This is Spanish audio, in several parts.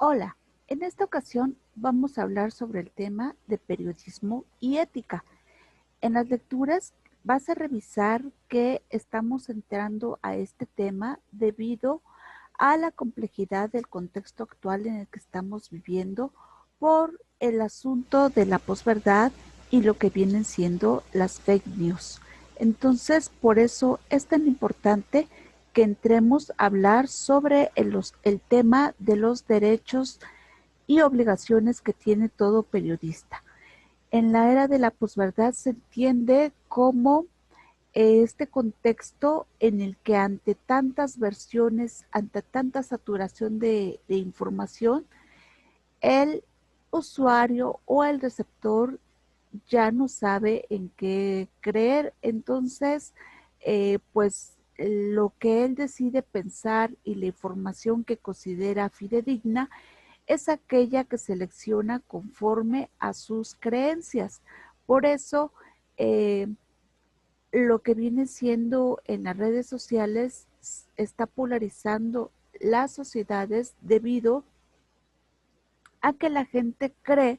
Hola, en esta ocasión vamos a hablar sobre el tema de periodismo y ética. En las lecturas vas a revisar que estamos entrando a este tema debido a la complejidad del contexto actual en el que estamos viviendo por el asunto de la posverdad y lo que vienen siendo las fake news. Entonces, por eso es tan importante que entremos a hablar sobre el tema de los derechos y obligaciones que tiene todo periodista. En la era de la posverdad se entiende como este contexto en el que ante tantas versiones, ante tanta saturación de información, el usuario o el receptor ya no sabe en qué creer. Entonces, pues lo que él decide pensar y la información que considera fidedigna es aquella que selecciona conforme a sus creencias. Por eso, eh, lo que viene siendo en las redes sociales está polarizando las sociedades debido a que la gente cree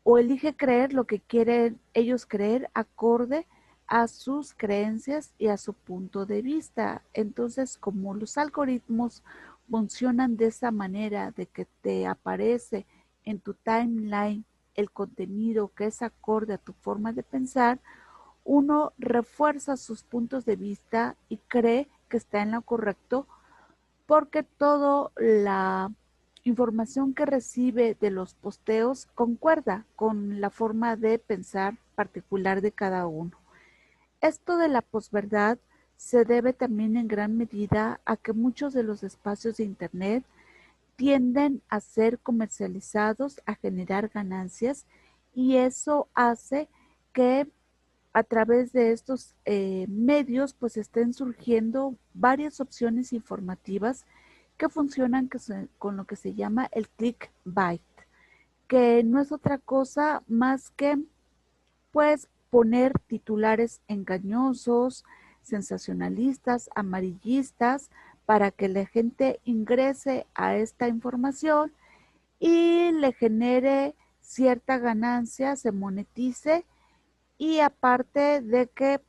o elige creer lo que quieren ellos creer acorde a sus creencias y a su punto de vista. Entonces, como los algoritmos funcionan de esa manera, de que te aparece en tu timeline el contenido que es acorde a tu forma de pensar, uno refuerza sus puntos de vista y cree que está en lo correcto porque toda la información que recibe de los posteos concuerda con la forma de pensar particular de cada uno. Esto de la posverdad se debe también en gran medida a que muchos de los espacios de Internet tienden a ser comercializados, a generar ganancias, y eso hace que a través de estos medios pues estén surgiendo varias opciones informativas que funcionan con lo que se llama el clickbait, que no es otra cosa más que pues poner titulares engañosos, sensacionalistas, amarillistas, para que la gente ingrese a esta información y le genere cierta ganancia, se monetice, y aparte de que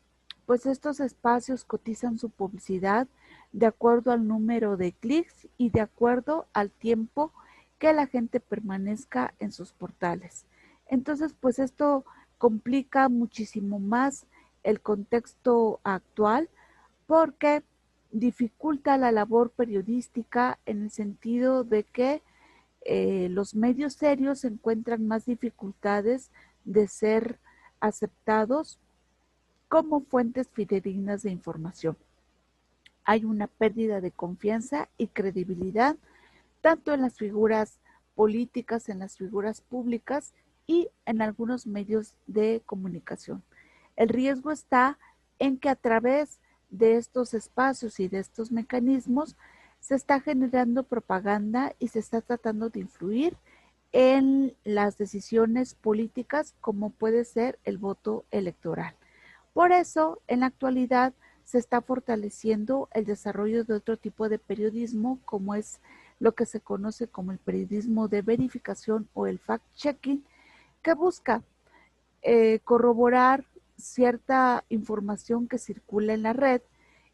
pues estos espacios cotizan su publicidad de acuerdo al número de clics y de acuerdo al tiempo que la gente permanezca en sus portales. Entonces, pues esto complica muchísimo más el contexto actual porque dificulta la labor periodística en el sentido de que los medios serios encuentran más dificultades de ser aceptados como fuentes fidedignas de información. Hay una pérdida de confianza y credibilidad tanto en las figuras políticas, en las figuras públicas y en algunos medios de comunicación. El riesgo está en que a través de estos espacios y de estos mecanismos se está generando propaganda y se está tratando de influir en las decisiones políticas como puede ser el voto electoral. Por eso, en la actualidad se está fortaleciendo el desarrollo de otro tipo de periodismo, como es lo que se conoce como el periodismo de verificación o el fact-checking, que busca corroborar cierta información que circula en la red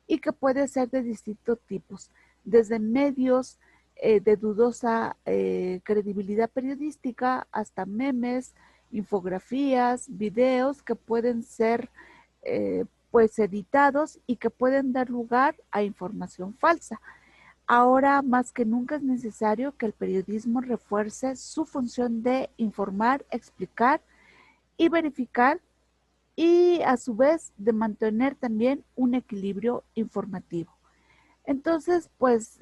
y que puede ser de distintos tipos, desde medios de dudosa credibilidad periodística hasta memes, infografías, videos que pueden ser pues editados y que pueden dar lugar a información falsa. Ahora más que nunca es necesario que el periodismo refuerce su función de informar, explicar y verificar, y a su vez de mantener también un equilibrio informativo. Entonces, pues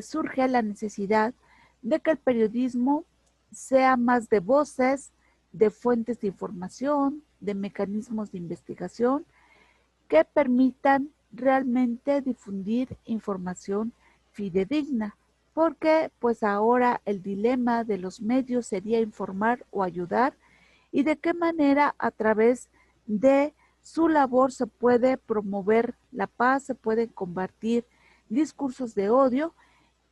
surge la necesidad de que el periodismo sea más de voces, de fuentes de información, de mecanismos de investigación que permitan realmente difundir información fidedigna, porque pues ahora el dilema de los medios sería informar o ayudar, y de qué manera a través de su labor se puede promover la paz, se pueden combatir discursos de odio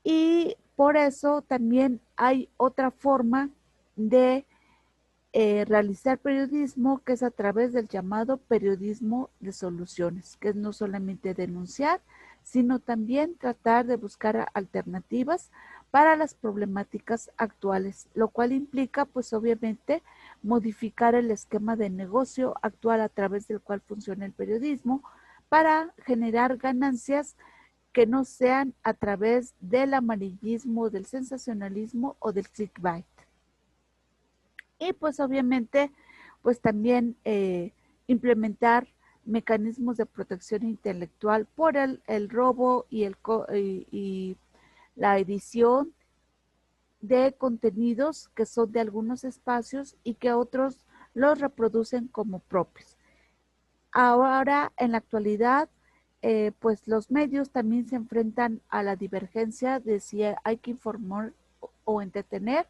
y por eso también hay otra forma de realizar periodismo, que es a través del llamado periodismo de soluciones, que es no solamente denunciar, sino también tratar de buscar alternativas para las problemáticas actuales, lo cual implica pues obviamente modificar el esquema de negocio actual a través del cual funciona el periodismo para generar ganancias que no sean a través del amarillismo, del sensacionalismo o del clickbait. Y pues obviamente, pues también implementar mecanismos de protección intelectual por el robo y la edición de contenidos que son de algunos espacios y que otros los reproducen como propios. Ahora, en la actualidad, pues los medios también se enfrentan a la divergencia de si hay que informar o entretener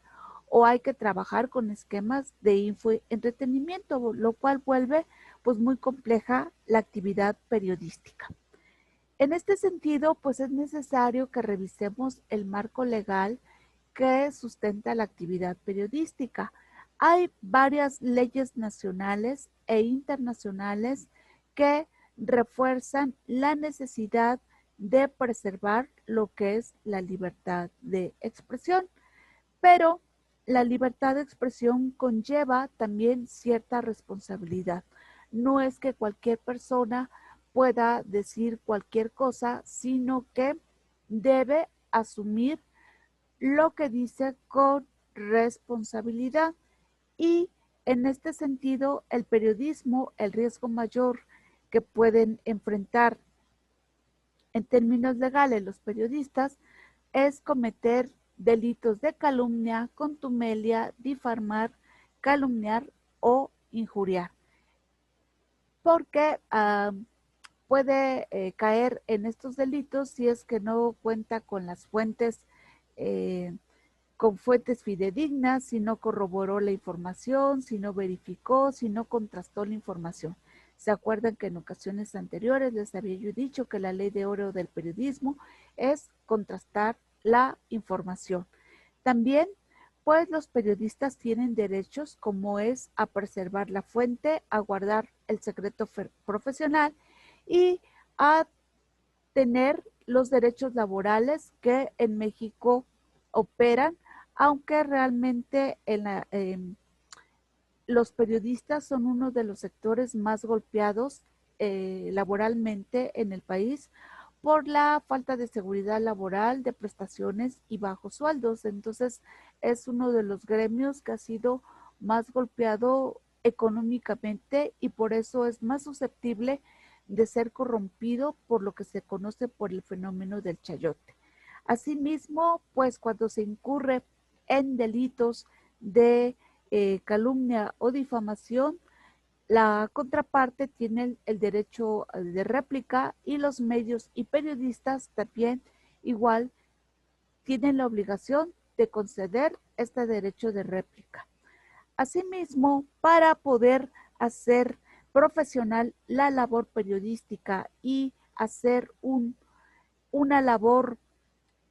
o hay que trabajar con esquemas de infoentretenimiento, lo cual vuelve pues muy compleja la actividad periodística. En este sentido, pues es necesario que revisemos el marco legal que sustenta la actividad periodística. Hay varias leyes nacionales e internacionales que refuerzan la necesidad de preservar lo que es la libertad de expresión, pero la libertad de expresión conlleva también cierta responsabilidad. No es que cualquier persona pueda decir cualquier cosa, sino que debe asumir lo que dice con responsabilidad. Y en este sentido, el periodismo, el riesgo mayor que pueden enfrentar en términos legales los periodistas es cometer delitos de calumnia, contumelia, difamar, calumniar o injuriar, porque puede caer en estos delitos si es que no cuenta con las fuentes, con fuentes fidedignas, si no corroboró la información, si no verificó, si no contrastó la información. ¿Se acuerdan que en ocasiones anteriores les había yo dicho que la ley de oro del periodismo es contrastar la información? También, pues los periodistas tienen derechos como es a preservar la fuente, a guardar el secreto profesional y a tener los derechos laborales que en México operan, aunque realmente los periodistas son uno de los sectores más golpeados laboralmente en el país por la falta de seguridad laboral, de prestaciones y bajos sueldos. Entonces, es uno de los gremios que ha sido más golpeado económicamente y por eso es más susceptible de ser corrompido por lo que se conoce por el fenómeno del chayote. Asimismo, pues cuando se incurre en delitos de calumnia o difamación, la contraparte tiene el derecho de réplica y los medios y periodistas también igual tienen la obligación de conceder este derecho de réplica. Asimismo, para poder hacer profesional la labor periodística y hacer una labor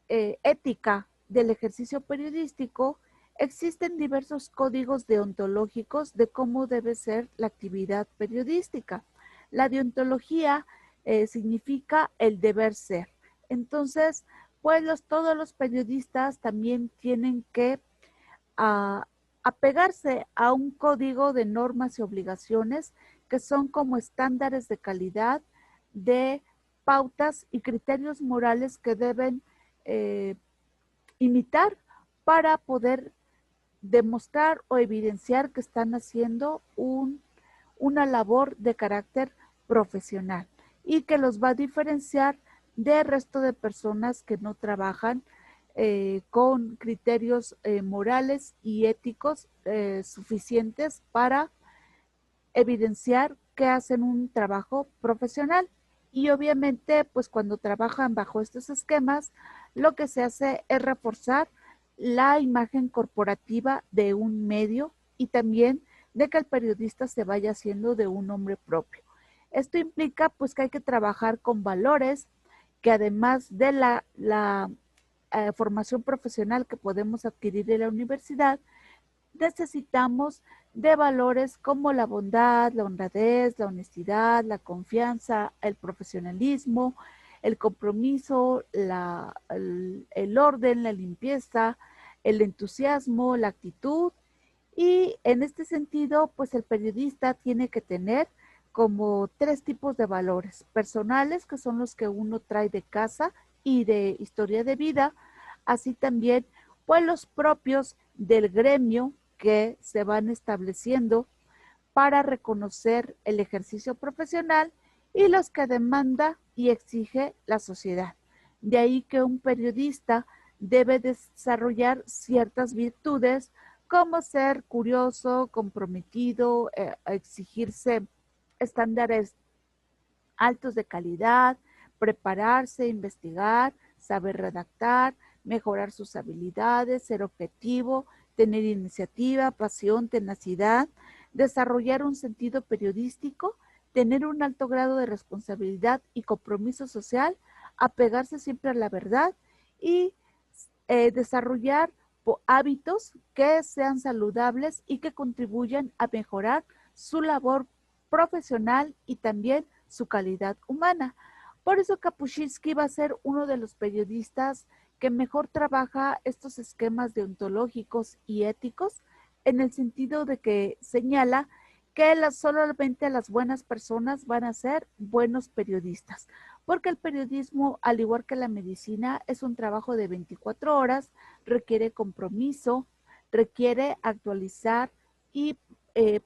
ética del ejercicio periodístico, existen diversos códigos deontológicos de cómo debe ser la actividad periodística. La deontología significa el deber ser. Entonces, pues todos los periodistas también tienen que apegarse a un código de normas y obligaciones que son como estándares de calidad, de pautas y criterios morales que deben imitar para poder demostrar o evidenciar que están haciendo una labor de carácter profesional y que los va a diferenciar del resto de personas que no trabajan con criterios morales y éticos suficientes para evidenciar que hacen un trabajo profesional. Y obviamente, pues cuando trabajan bajo estos esquemas, lo que se hace es reforzar la imagen corporativa de un medio y también de que el periodista se vaya haciendo de un nombre propio. Esto implica pues que hay que trabajar con valores que además de formación profesional que podemos adquirir en la universidad, necesitamos de valores como la bondad, la honradez, la honestidad, la confianza, el profesionalismo, el compromiso, el orden, la limpieza, el entusiasmo, la actitud. Y en este sentido, pues el periodista tiene que tener como tres tipos de valores personales, que son los que uno trae de casa y de historia de vida, así también pues los propios del gremio que se van estableciendo para reconocer el ejercicio profesional y los que demanda y exige la sociedad. De ahí que un periodista debe desarrollar ciertas virtudes como ser curioso, comprometido, exigirse estándares altos de calidad, prepararse, investigar, saber redactar, mejorar sus habilidades, ser objetivo, tener iniciativa, pasión, tenacidad, desarrollar un sentido periodístico, tener un alto grado de responsabilidad y compromiso social, apegarse siempre a la verdad y desarrollar hábitos que sean saludables y que contribuyan a mejorar su labor profesional y también su calidad humana. Por eso Kapuscinski va a ser uno de los periodistas que mejor trabaja estos esquemas deontológicos y éticos en el sentido de que señala que solamente las buenas personas van a ser buenos periodistas, porque el periodismo, al igual que la medicina, es un trabajo de 24 horas, requiere compromiso, requiere actualizar y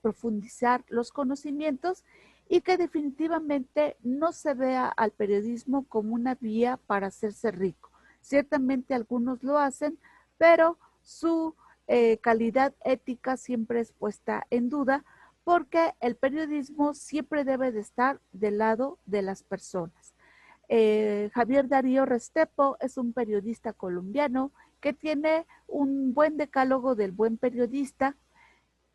profundizar los conocimientos y que definitivamente no se vea al periodismo como una vía para hacerse rico. Ciertamente algunos lo hacen, pero su calidad ética siempre es puesta en duda porque el periodismo siempre debe de estar del lado de las personas. Javier Darío Restrepo es un periodista colombiano que tiene un buen decálogo del buen periodista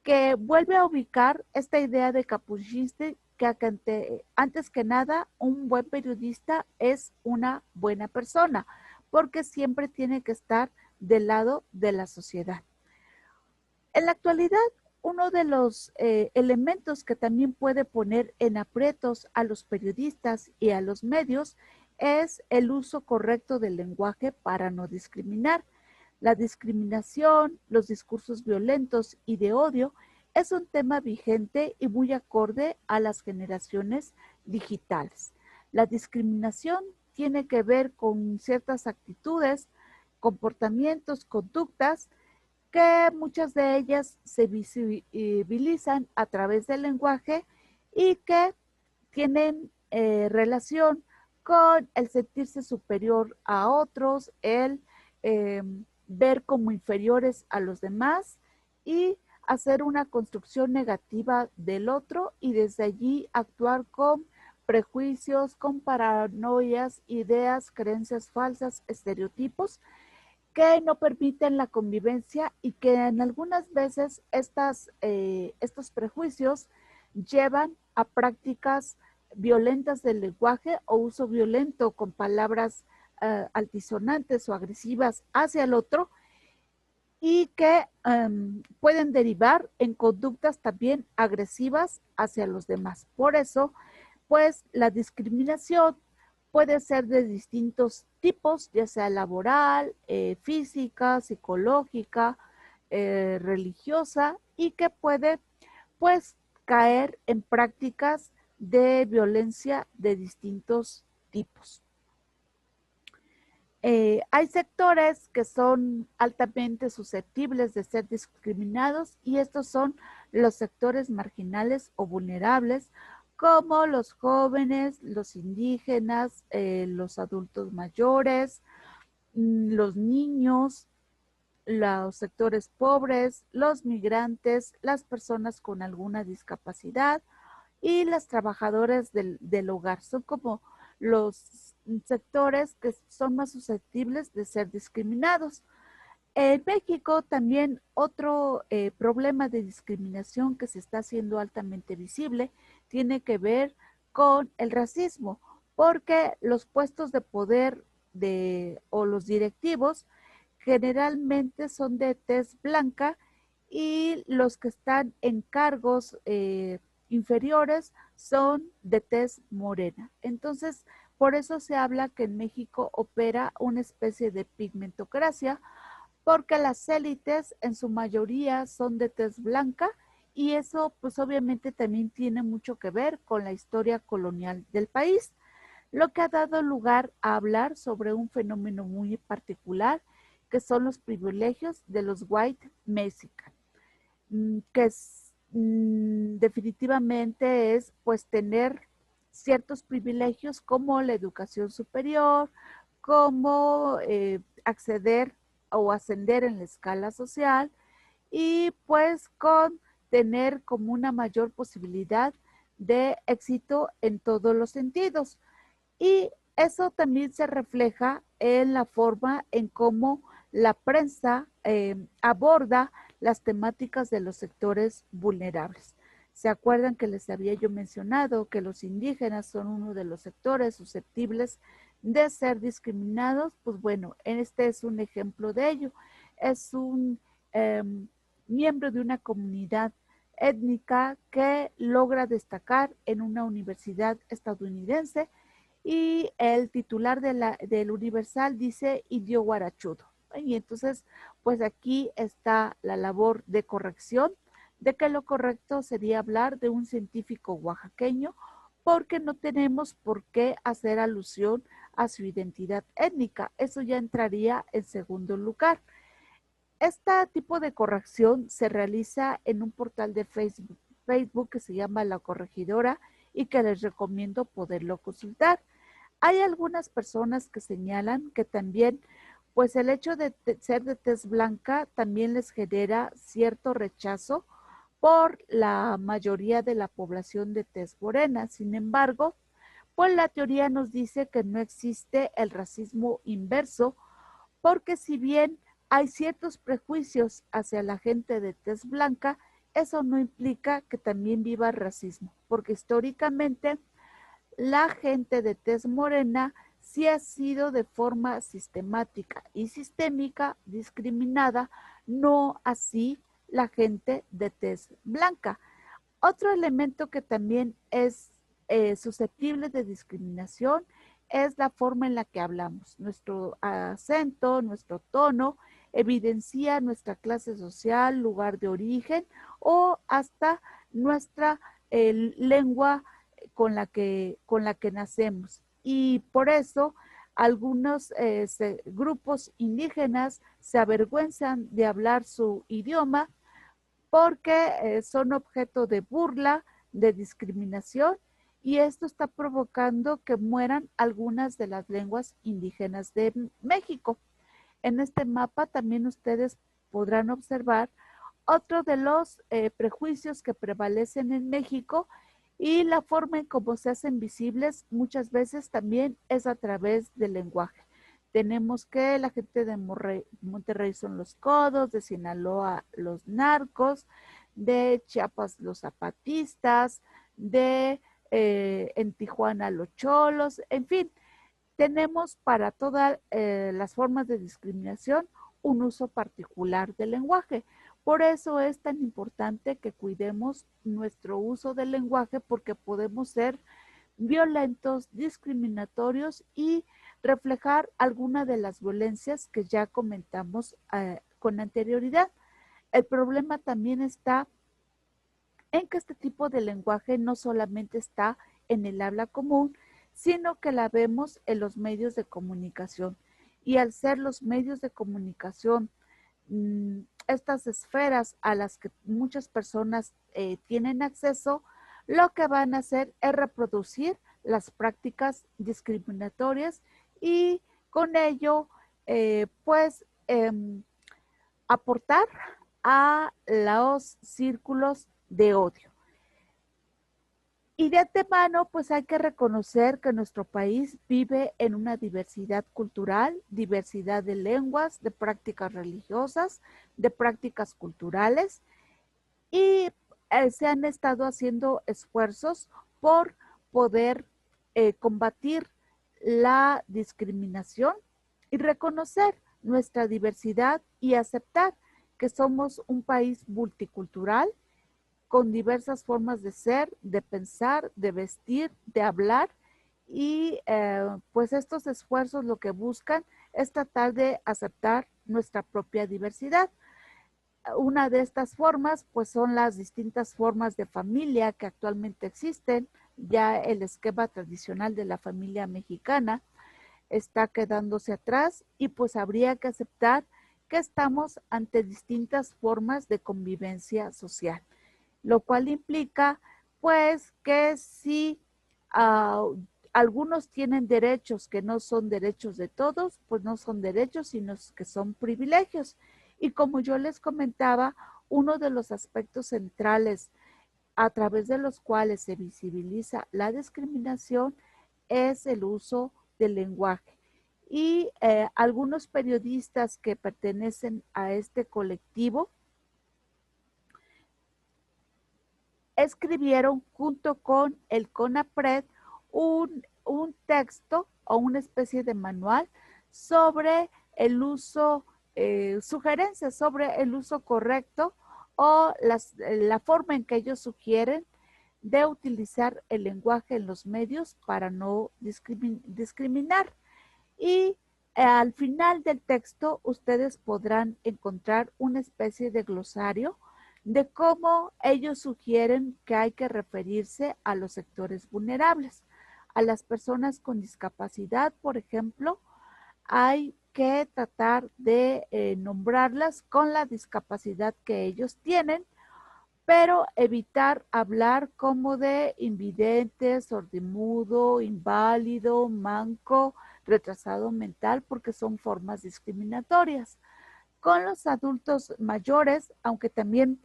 que vuelve a ubicar esta idea de Kapuscinski que antes que nada un buen periodista es una buena persona porque siempre tiene que estar del lado de la sociedad. En la actualidad, uno de los elementos que también puede poner en aprietos a los periodistas y a los medios es el uso correcto del lenguaje para no discriminar. La discriminación, los discursos violentos y de odio es un tema vigente y muy acorde a las generaciones digitales. La discriminación tiene que ver con ciertas actitudes, comportamientos, conductas que muchas de ellas se visibilizan a través del lenguaje y que tienen relación con el sentirse superior a otros, el ver como inferiores a los demás y hacer una construcción negativa del otro y desde allí actuar con prejuicios, con paranoias, ideas, creencias falsas, estereotipos que no permiten la convivencia y que en algunas veces estos prejuicios llevan a prácticas violentas del lenguaje o uso violento con palabras altisonantes o agresivas hacia el otro y que pueden derivar en conductas también agresivas hacia los demás. Por eso, pues la discriminación puede ser de distintos tipos, ya sea laboral, física, psicológica, religiosa, y que puede, pues, caer en prácticas de violencia de distintos tipos. Hay sectores que son altamente susceptibles de ser discriminados y estos son los sectores marginales o vulnerables como los jóvenes, los indígenas, los adultos mayores, los niños, los sectores pobres, los migrantes, las personas con alguna discapacidad y las trabajadoras del hogar. Son como los sectores que son más susceptibles de ser discriminados. En México también otro problema de discriminación que se está haciendo altamente visible tiene que ver con el racismo, porque los puestos de poder o los directivos generalmente son de tez blanca y los que están en cargos inferiores son de tez morena. Entonces, por eso se habla que en México opera una especie de pigmentocracia, porque las élites en su mayoría son de tez blanca y eso pues obviamente también tiene mucho que ver con la historia colonial del país, lo que ha dado lugar a hablar sobre un fenómeno muy particular que son los privilegios de los white mexicanos, que definitivamente es pues tener ciertos privilegios como la educación superior, como acceder o ascender en la escala social y pues con tener como una mayor posibilidad de éxito en todos los sentidos. Y eso también se refleja en la forma en cómo la prensa aborda las temáticas de los sectores vulnerables. ¿Se acuerdan que les había yo mencionado que los indígenas son uno de los sectores susceptibles de ser discriminados? Pues bueno, este es un ejemplo de ello. Es un eh, miembro de una comunidad étnica que logra destacar en una universidad estadounidense y el titular del Universal dice indio guarachudo. Y entonces, pues aquí está la labor de corrección, de que lo correcto sería hablar de un científico oaxaqueño, porque no tenemos por qué hacer alusión a su identidad étnica. Eso ya entraría en segundo lugar. Este tipo de corrección se realiza en un portal de Facebook que se llama La Corregidora y que les recomiendo poderlo consultar. Hay algunas personas que señalan que también, pues el hecho de ser de tez blanca también les genera cierto rechazo por la mayoría de la población de tez morena. Sin embargo, pues la teoría nos dice que no existe el racismo inverso, porque si bien hay ciertos prejuicios hacia la gente de tez blanca, eso no implica que también viva el racismo, porque históricamente la gente de tez morena sí ha sido de forma sistemática y sistémica discriminada, no así la gente de tez blanca. Otro elemento que también es susceptible de discriminación es la forma en la que hablamos. Nuestro acento, nuestro tono evidencia nuestra clase social, lugar de origen o hasta nuestra lengua con la que nacemos. Y por eso algunos grupos indígenas se avergüenzan de hablar su idioma porque son objeto de burla, de discriminación, y esto está provocando que mueran algunas de las lenguas indígenas de México. En este mapa también ustedes podrán observar otro de los prejuicios que prevalecen en México y la forma en cómo se hacen visibles muchas veces también es a través del lenguaje. Tenemos que la gente de Monterrey son los codos, de Sinaloa los narcos, de Chiapas los zapatistas, de en Tijuana los cholos, en fin, tenemos para todas las formas de discriminación un uso particular del lenguaje. Por eso es tan importante que cuidemos nuestro uso del lenguaje porque podemos ser violentos, discriminatorios y reflejar alguna de las violencias que ya comentamos con anterioridad. El problema también está en que este tipo de lenguaje no solamente está en el habla común, sino que la vemos en los medios de comunicación. Y al ser los medios de comunicación estas esferas a las que muchas personas tienen acceso, lo que van a hacer es reproducir las prácticas discriminatorias y con ello, pues, aportar a los círculos de odio. Y de antemano, pues hay que reconocer que nuestro país vive en una diversidad cultural, diversidad de lenguas, de prácticas religiosas, de prácticas culturales, y se han estado haciendo esfuerzos por poder combatir la discriminación y reconocer nuestra diversidad y aceptar que somos un país multicultural con diversas formas de ser, de pensar, de vestir, de hablar y pues estos esfuerzos lo que buscan es tratar de aceptar nuestra propia diversidad. Una de estas formas pues son las distintas formas de familia que actualmente existen. Ya el esquema tradicional de la familia mexicana está quedándose atrás y pues habría que aceptar que estamos ante distintas formas de convivencia social, lo cual implica pues que si algunos tienen derechos que no son derechos de todos, pues no son derechos, sino que son privilegios. Y como yo les comentaba, uno de los aspectos centrales a través de los cuales se visibiliza la discriminación es el uso del lenguaje. Y algunos periodistas que pertenecen a este colectivo escribieron junto con el CONAPRED un texto o una especie de manual sobre el uso, sugerencias sobre el uso correcto o la forma en que ellos sugieren de utilizar el lenguaje en los medios para no discriminar. Y al final del texto ustedes podrán encontrar una especie de glosario de cómo ellos sugieren que hay que referirse a los sectores vulnerables. A las personas con discapacidad, por ejemplo, hay que tratar de nombrarlas con la discapacidad que ellos tienen, pero evitar hablar como de invidente, sordomudo, inválido, manco, retrasado mental, porque son formas discriminatorias. Con los adultos mayores, aunque también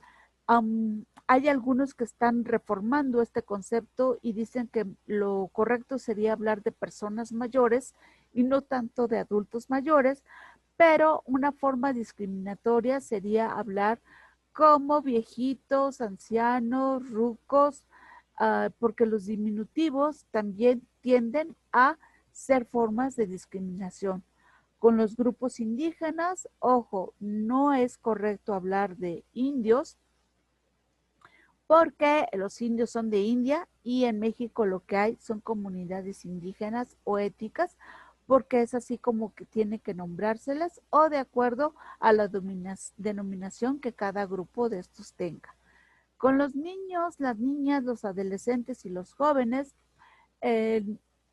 hay algunos que están reformando este concepto y dicen que lo correcto sería hablar de personas mayores y no tanto de adultos mayores, pero una forma discriminatoria sería hablar como viejitos, ancianos, rucos, porque los diminutivos también tienden a ser formas de discriminación. Con los grupos indígenas, ojo, no es correcto hablar de indios porque los indios son de India y en México lo que hay son comunidades indígenas o étnicas, porque es así como que tiene que nombrárselas o de acuerdo a la denominación que cada grupo de estos tenga. Con los niños, las niñas, los adolescentes y los jóvenes, eh,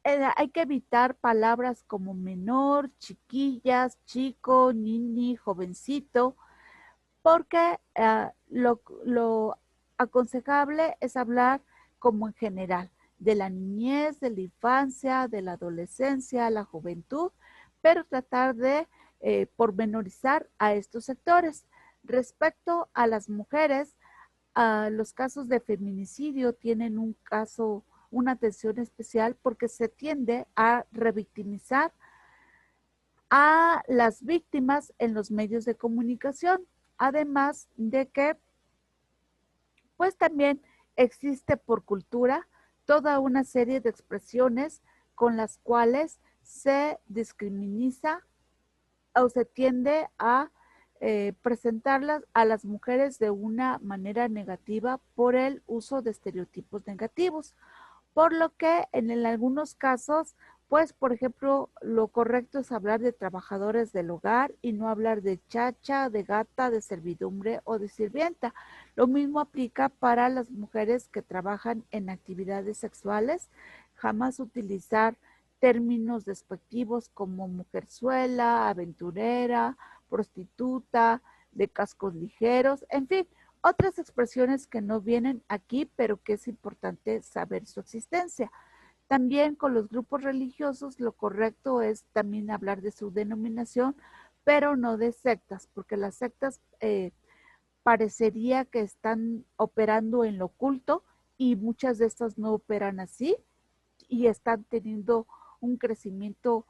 hay que evitar palabras como menor, chiquillas, chico, niñi, jovencito, porque lo aconsejable es hablar como en general, de la niñez, de la infancia, de la adolescencia, la juventud, pero tratar de pormenorizar a estos sectores. Respecto a las mujeres, los casos de feminicidio tienen una atención especial porque se tiende a revictimizar a las víctimas en los medios de comunicación, además de que pues también existe por cultura toda una serie de expresiones con las cuales se discriminiza o se tiende a presentarlas a las mujeres de una manera negativa por el uso de estereotipos negativos. Por lo que en algunos casos, pues, por ejemplo, lo correcto es hablar de trabajadores del hogar y no hablar de chacha, de gata, de servidumbre o de sirvienta. Lo mismo aplica para las mujeres que trabajan en actividades sexuales. Jamás utilizar términos despectivos como mujerzuela, aventurera, prostituta, de cascos ligeros, en fin, otras expresiones que no vienen aquí, pero que es importante saber su existencia. También con los grupos religiosos lo correcto es también hablar de su denominación, pero no de sectas, porque las sectas parecería que están operando en lo oculto y muchas de estas no operan así y están teniendo un crecimiento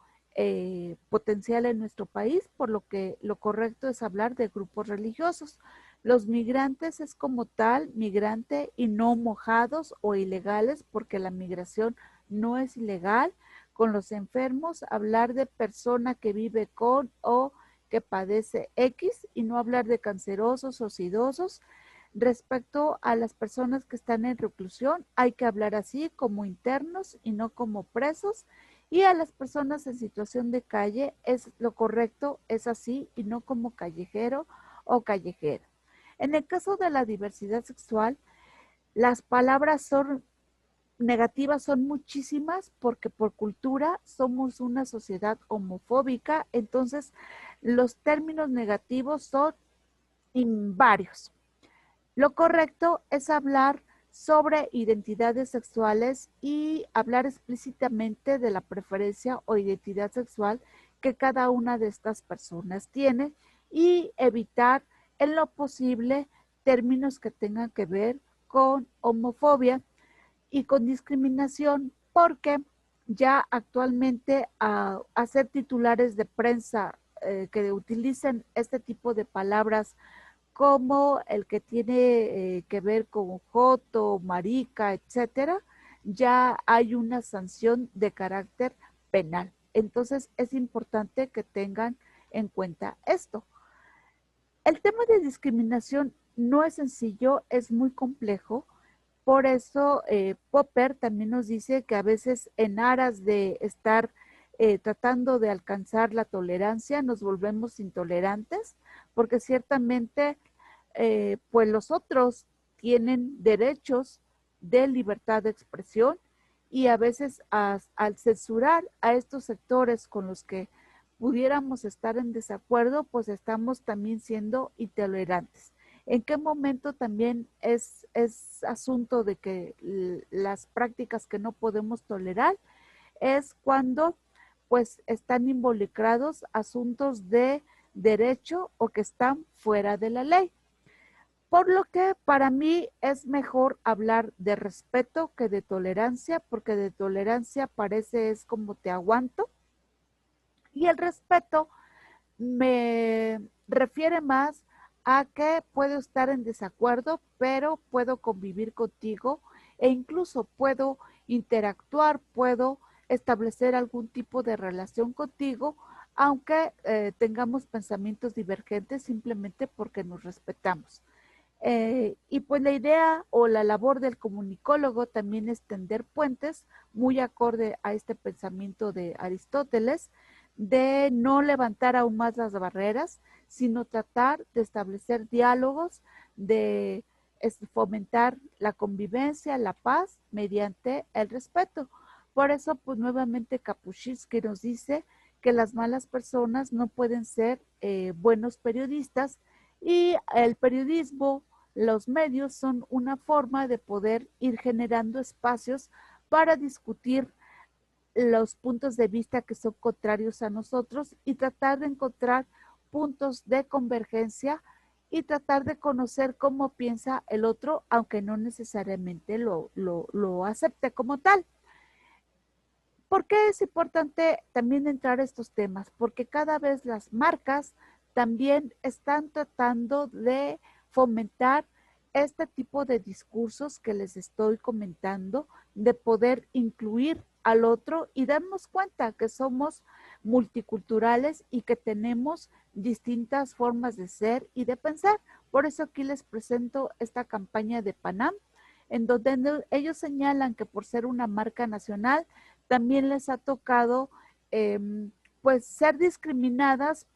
potencial en nuestro país, por lo que lo correcto es hablar de grupos religiosos. Los migrantes es como tal migrante y no mojados o ilegales, porque la migración no es ilegal, con los enfermos, hablar de persona que vive con o que padece X y no hablar de cancerosos o sidosos. Respecto a las personas que están en reclusión, hay que hablar así como internos y no como presos. Y a las personas en situación de calle, es lo correcto, es así y no como callejero o callejera. En el caso de la diversidad sexual, las palabras son negativas, son muchísimas porque por cultura somos una sociedad homofóbica, entonces los términos negativos son varios. Lo correcto es hablar sobre identidades sexuales y hablar explícitamente de la preferencia o identidad sexual que cada una de estas personas tiene y evitar en lo posible términos que tengan que ver con homofobia y con discriminación, porque ya actualmente hacer titulares de prensa que utilicen este tipo de palabras como el que tiene que ver con joto, marica, etcétera, ya hay una sanción de carácter penal. Entonces es importante que tengan en cuenta esto. El tema de discriminación no es sencillo, es muy complejo. Por eso Popper también nos dice que a veces en aras de estar tratando de alcanzar la tolerancia nos volvemos intolerantes, porque ciertamente pues los otros tienen derechos de libertad de expresión y a veces al censurar a estos sectores con los que pudiéramos estar en desacuerdo, pues estamos también siendo intolerantes. ¿En qué momento también es asunto de que las prácticas que no podemos tolerar? Es cuando pues están involucrados asuntos de derecho o que están fuera de la ley. Por lo que para mí es mejor hablar de respeto que de tolerancia, porque de tolerancia parece es como te aguanto, y el respeto me refiere más a que puedo estar en desacuerdo, pero puedo convivir contigo e incluso puedo interactuar, puedo establecer algún tipo de relación contigo, aunque tengamos pensamientos divergentes simplemente porque nos respetamos. Y pues la idea o la labor del comunicólogo también es tender puentes, muy acorde a este pensamiento de Aristóteles, de no levantar aún más las barreras, sino tratar de establecer diálogos, de fomentar la convivencia, la paz, mediante el respeto. Por eso, pues nuevamente Kapuscinski nos dice que las malas personas no pueden ser buenos periodistas y el periodismo, los medios son una forma de poder ir generando espacios para discutir los puntos de vista que son contrarios a nosotros y tratar de encontrar puntos de convergencia y tratar de conocer cómo piensa el otro, aunque no necesariamente lo acepte como tal. ¿Por qué es importante también entrar a estos temas? Porque cada vez las marcas también están tratando de fomentar este tipo de discursos que les estoy comentando, de poder incluir al otro y darnos cuenta que somos multiculturales y que tenemos distintas formas de ser y de pensar. Por eso aquí les presento esta campaña de Panam, en donde ellos señalan que por ser una marca nacional, también les ha tocado pues ser discriminadas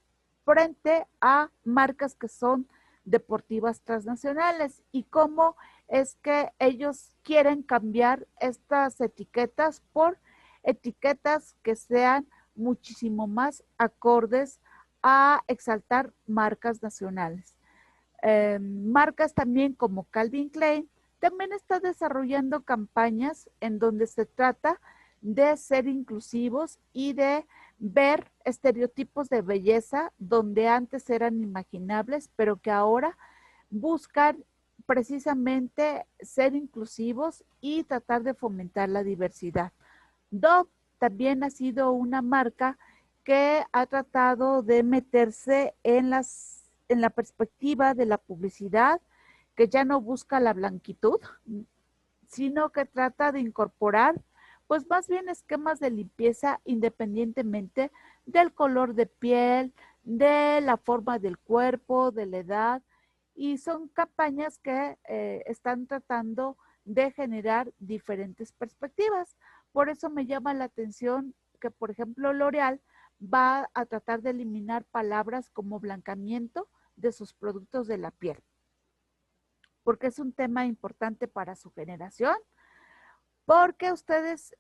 frente a marcas que son deportivas transnacionales y cómo es que ellos quieren cambiar estas etiquetas por etiquetas que sean muchísimo más acordes a exaltar marcas nacionales. Marcas también como Calvin Klein también está desarrollando campañas en donde se trata de ser inclusivos y de ver estereotipos de belleza donde antes eran imaginables, pero que ahora buscan precisamente ser inclusivos y tratar de fomentar la diversidad. Dove también ha sido una marca que ha tratado de meterse en la perspectiva de la publicidad, que ya no busca la blanquitud, sino que trata de incorporar pues más bien esquemas de limpieza independientemente del color de piel, de la forma del cuerpo, de la edad, y son campañas que están tratando de generar diferentes perspectivas. Por eso me llama la atención que, por ejemplo, L'Oreal va a tratar de eliminar palabras como blancamiento de sus productos de la piel, porque es un tema importante para su generación, porque ustedes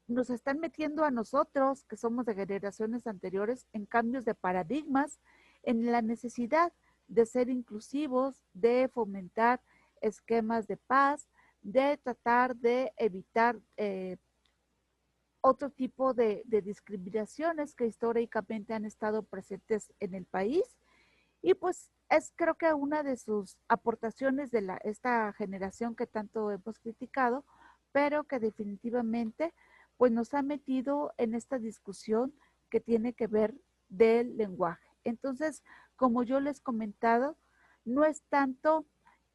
nos están metiendo a nosotros, que somos de generaciones anteriores, en cambios de paradigmas, en la necesidad de ser inclusivos, de fomentar esquemas de paz, de tratar de evitar otro tipo de discriminaciones que históricamente han estado presentes en el país. Y pues es creo que una de sus aportaciones de esta generación que tanto hemos criticado, pero que definitivamente pues nos ha metido en esta discusión que tiene que ver del lenguaje. Entonces, como yo les he comentado, no es tanto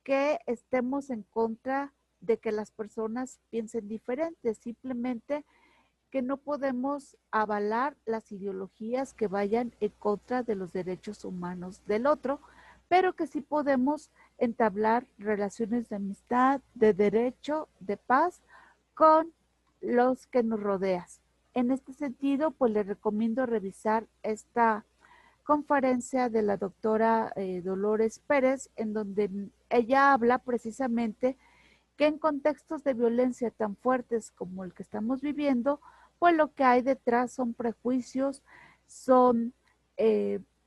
que estemos en contra de que las personas piensen diferente, simplemente que no podemos avalar las ideologías que vayan en contra de los derechos humanos del otro, pero que sí podemos entablar relaciones de amistad, de derecho, de paz con los que nos rodean. En este sentido, pues les recomiendo revisar esta conferencia de la doctora Dolores Pérez, en donde ella habla precisamente que en contextos de violencia tan fuertes como el que estamos viviendo, pues lo que hay detrás son prejuicios, son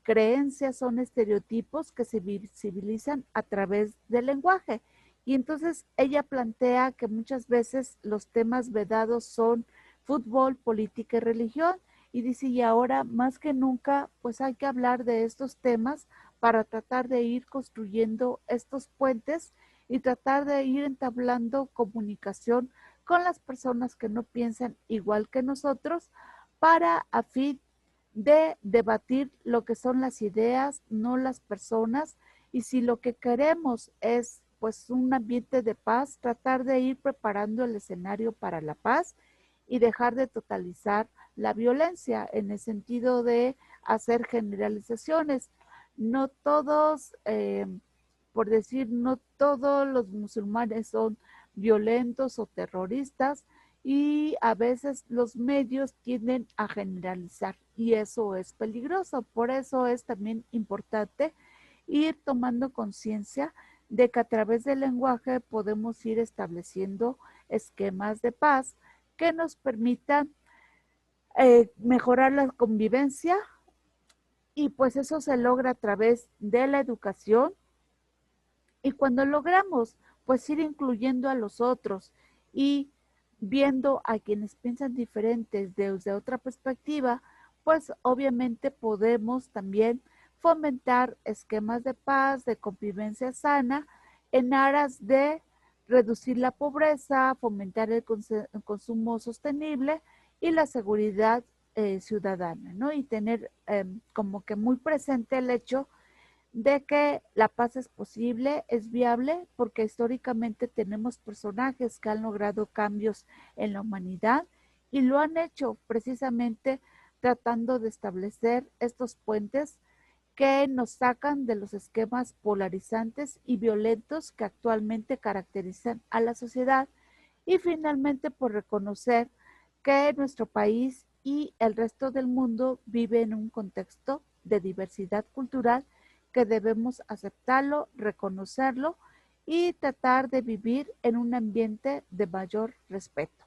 creencias, son estereotipos que se visibilizan a través del lenguaje. Y entonces ella plantea que muchas veces los temas vedados son fútbol, política y religión. Y dice, y ahora más que nunca, pues hay que hablar de estos temas para tratar de ir construyendo estos puentes y tratar de ir entablando comunicación con las personas que no piensan igual que nosotros para a fin de debatir lo que son las ideas, no las personas, y si lo que queremos es pues un ambiente de paz, tratar de ir preparando el escenario para la paz y dejar de totalizar la violencia en el sentido de hacer generalizaciones. No todos por decir, no todos los musulmanes son violentos o terroristas y a veces los medios tienden a generalizar y eso es peligroso. Por eso es también importante ir tomando conciencia de que a través del lenguaje podemos ir estableciendo esquemas de paz que nos permitan mejorar la convivencia y pues eso se logra a través de la educación. Y cuando logramos pues ir incluyendo a los otros y viendo a quienes piensan diferentes desde otra perspectiva, pues obviamente podemos también fomentar esquemas de paz, de convivencia sana, en aras de reducir la pobreza, fomentar el consumo sostenible y la seguridad ciudadana, ¿no? Y tener como que muy presente el hecho de que la paz es posible, es viable, porque históricamente tenemos personajes que han logrado cambios en la humanidad y lo han hecho precisamente tratando de establecer estos puentes que nos sacan de los esquemas polarizantes y violentos que actualmente caracterizan a la sociedad y finalmente por reconocer que nuestro país y el resto del mundo vive en un contexto de diversidad cultural que debemos aceptarlo, reconocerlo y tratar de vivir en un ambiente de mayor respeto.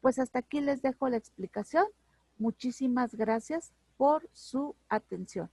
Pues hasta aquí les dejo la explicación. Muchísimas gracias por su atención.